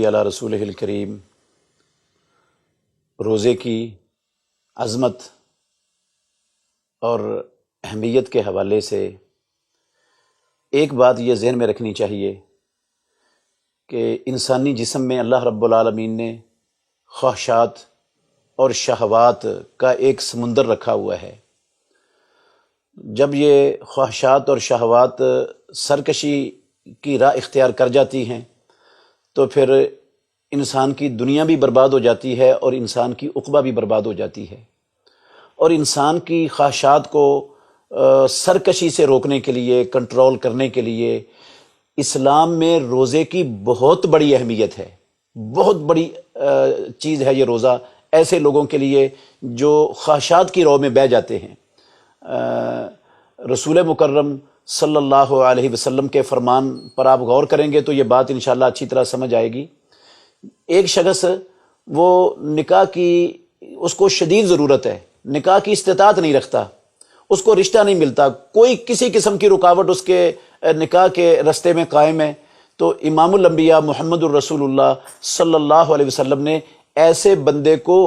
علی رسولہ الکریم۔ روزے کی عظمت اور اہمیت کے حوالے سے ایک بات یہ ذہن میں رکھنی چاہیے کہ انسانی جسم میں اللہ رب العالمین نے خواہشات اور شہوات کا ایک سمندر رکھا ہوا ہے۔ جب یہ خواہشات اور شہوات سرکشی کی راہ اختیار کر جاتی ہیں تو پھر انسان کی دنیا بھی برباد ہو جاتی ہے اور انسان کی عقبہ بھی برباد ہو جاتی ہے۔ اور انسان کی خواہشات کو سرکشی سے روکنے کے لیے، کنٹرول کرنے کے لیے اسلام میں روزے کی بہت بڑی اہمیت ہے، بہت بڑی چیز ہے یہ روزہ ایسے لوگوں کے لیے جو خواہشات کی رو میں بہہ جاتے ہیں۔ رسول مکرم صلی اللہ علیہ وسلم کے فرمان پر آپ غور کریں گے تو یہ بات انشاءاللہ اچھی طرح سمجھ آئے گی۔ ایک شخص وہ نکاح کی اس کو شدید ضرورت ہے، نکاح کی استطاعت نہیں رکھتا، اس کو رشتہ نہیں ملتا، کوئی کسی قسم کی رکاوٹ اس کے نکاح کے رستے میں قائم ہے، تو امام الانبیاء محمد الرسول اللہ صلی اللہ علیہ وسلم نے ایسے بندے کو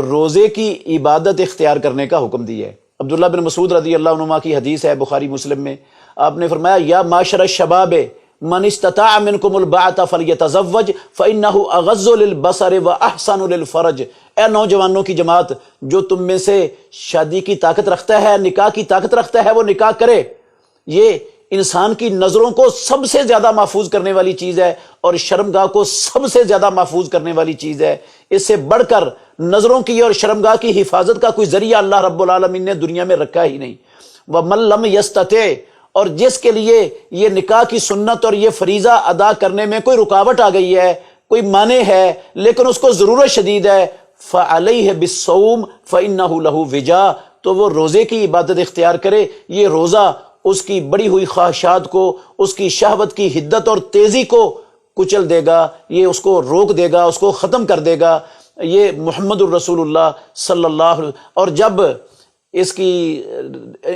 روزے کی عبادت اختیار کرنے کا حکم دیا ہے۔ عبداللہ بن مسعود رضی اللہ عنہ کی حدیث ہے بخاری مسلم میں، آپ نے فرمایا یا معاشر الشباب من استطاع منکم الباءۃ فلیتزوج فانہ اغض للبصر واحسن للفرج۔ اے نوجوانوں کی جماعت، جو تم میں سے شادی کی طاقت رکھتا ہے، نکاح کی طاقت رکھتا ہے، وہ نکاح کرے۔ یہ انسان کی نظروں کو سب سے زیادہ محفوظ کرنے والی چیز ہے اور شرمگاہ کو سب سے زیادہ محفوظ کرنے والی چیز ہے۔ اس سے بڑھ کر نظروں کی اور شرمگاہ کی حفاظت کا کوئی ذریعہ اللہ رب العالمین نے دنیا میں رکھا ہی نہیں۔ وَمَن لَّمْ يَسْتَطِعْ، اور جس کے لیے یہ نکاح کی سنت اور یہ فریضہ ادا کرنے میں کوئی رکاوٹ آ گئی ہے، کوئی مانع ہے لیکن اس کو ضرورت شدید ہے، فَعَلَيْهِ بِالصَّوْمِ فَإِنَّهُ لَهُ وِجَاء، تو وہ روزے کی عبادت اختیار کرے۔ یہ روزہ اس کی بڑی ہوئی خواہشات کو، اس کی شہوت کی حدت اور تیزی کو کچل دے گا، یہ اس کو روک دے گا، اس کو ختم کر دے گا۔ یہ محمد الرسول اللہ صلی اللہ علیہ وسلم۔ اور جب اس کی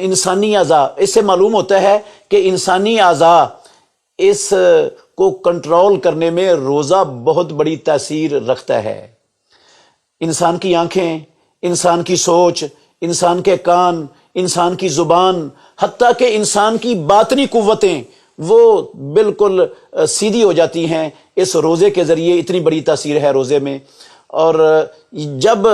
انسانی اعضاء، اس سے معلوم ہوتا ہے کہ انسانی اعضاء اس کو کنٹرول کرنے میں روزہ بہت بڑی تاثیر رکھتا ہے۔ انسان کی آنکھیں، انسان کی سوچ، انسان کے کان، انسان کی زبان، حتیٰ کہ انسان کی باطنی قوتیں وہ بالکل سیدھی ہو جاتی ہیں اس روزے کے ذریعے۔ اتنی بڑی تاثیر ہے روزے میں۔ اور جب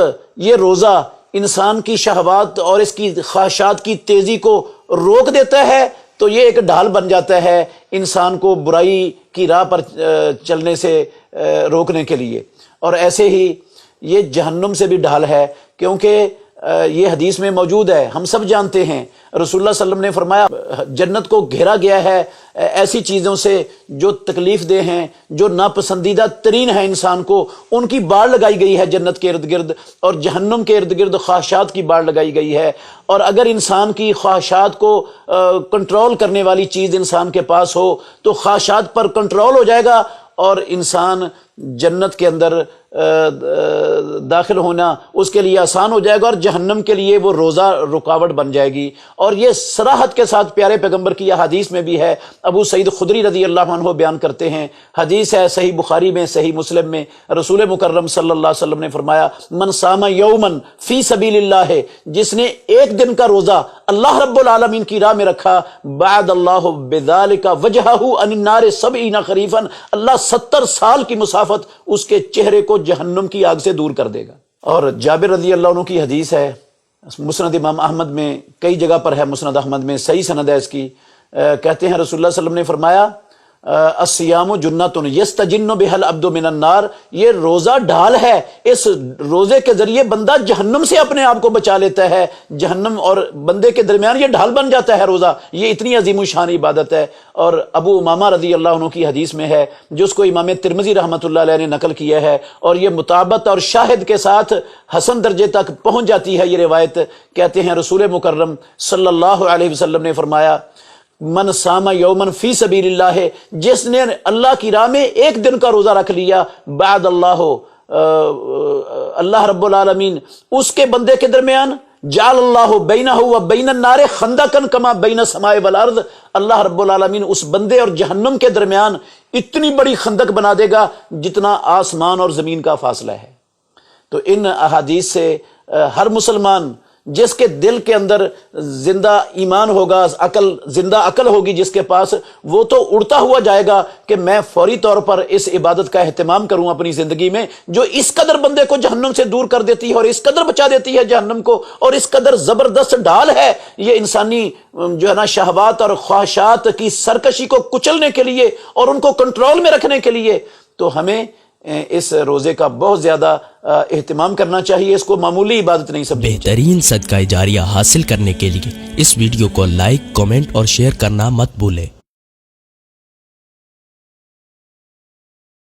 یہ روزہ انسان کی شہوات اور اس کی خواہشات کی تیزی کو روک دیتا ہے تو یہ ایک ڈھال بن جاتا ہے انسان کو برائی کی راہ پر چلنے سے روکنے کے لیے۔ اور ایسے ہی یہ جہنم سے بھی ڈھال ہے، کیونکہ یہ حدیث میں موجود ہے، ہم سب جانتے ہیں، رسول اللہ صلی اللہ علیہ وسلم نے فرمایا جنت کو گھیرا گیا ہے ایسی چیزوں سے جو تکلیف دہ ہیں، جو ناپسندیدہ ترین ہیں انسان کو، ان کی باڑ لگائی گئی ہے جنت کے ارد گرد، اور جہنم کے ارد گرد خواہشات کی باڑ لگائی گئی ہے۔ اور اگر انسان کی خواہشات کو کنٹرول کرنے والی چیز انسان کے پاس ہو تو خواہشات پر کنٹرول ہو جائے گا اور انسان جنت کے اندر داخل ہونا اس کے لیے آسان ہو جائے گا، اور جہنم کے لیے وہ روزہ رکاوٹ بن جائے گی۔ اور یہ صراحت کے ساتھ پیارے پیغمبر کی حدیث میں بھی ہے، ابو سعید خدری رضی اللہ عنہ بیان کرتے ہیں، حدیث ہے صحیح بخاری میں، صحیح مسلم میں، رسول مکرم صلی اللہ علیہ وسلم نے فرمایا من صام یوما فی سبیل اللہ، جس نے ایک دن کا روزہ اللہ رب العالمین کی راہ میں رکھا، بعد اللہ بذالک وجہہ عن النار 70 خریفا، اللہ 70 سال کی مسافت اس کے چہرے کو جہنم کی آگ سے دور کر دے گا۔ اور جابر رضی اللہ عنہ کی حدیث ہے، مسند امام احمد میں، کئی جگہ پر ہے مسند احمد میں، صحیح سند ہے اس کی، کہتے ہیں رسول اللہ صلی اللہ علیہ وسلم نے فرمایا الصیام جنۃ یستجن بها العبد من النار، یہ روزہ ڈھال ہے، اس روزے کے ذریعے بندہ جہنم سے اپنے آپ کو بچا لیتا ہے، جہنم اور بندے کے درمیان یہ ڈھال بن جاتا ہے روزہ، یہ اتنی عظیم الشان عبادت ہے۔ اور ابو امامہ رضی اللہ عنہ کی حدیث میں ہے جس کو امام ترمذی رحمۃ اللہ علیہ نے نقل کیا ہے، اور یہ مطابقت اور شاہد کے ساتھ حسن درجے تک پہنچ جاتی ہے یہ روایت، کہتے ہیں رسول مکرم صلی اللہ علیہ وسلم نے فرمایا من صام یومن فی سبیل اللہ، جس نے اللہ کی راہ میں ایک دن کا روزہ رکھ لیا، بعد اللہ رب العالمین اس کے بندے کے درمیان جعل اللہ بینہ و بین النار خندقا کما بین السماء والارض، اللہ رب العالمین اس بندے اور جہنم کے درمیان اتنی بڑی خندق بنا دے گا جتنا آسمان اور زمین کا فاصلہ ہے۔ تو ان احادیث سے ہر مسلمان جس کے دل کے اندر زندہ ایمان ہوگا، زندہ عقل ہوگی جس کے پاس، وہ تو اڑتا ہوا جائے گا کہ میں فوری طور پر اس عبادت کا اہتمام کروں اپنی زندگی میں، جو اس قدر بندے کو جہنم سے دور کر دیتی ہے اور اس قدر بچا دیتی ہے جہنم کو، اور اس قدر زبردست ڈھال ہے یہ انسانی جو ہے نا شہوات اور خواہشات کی سرکشی کو کچلنے کے لیے اور ان کو کنٹرول میں رکھنے کے لیے۔ تو ہمیں اس روزے کا بہت زیادہ اہتمام کرنا چاہیے، اس کو معمولی عبادت نہیں سمجھنا۔ بہترین صدقہ جاریہ حاصل کرنے کے لیے اس ویڈیو کو لائک، کمنٹ اور شیئر کرنا مت بھولیں۔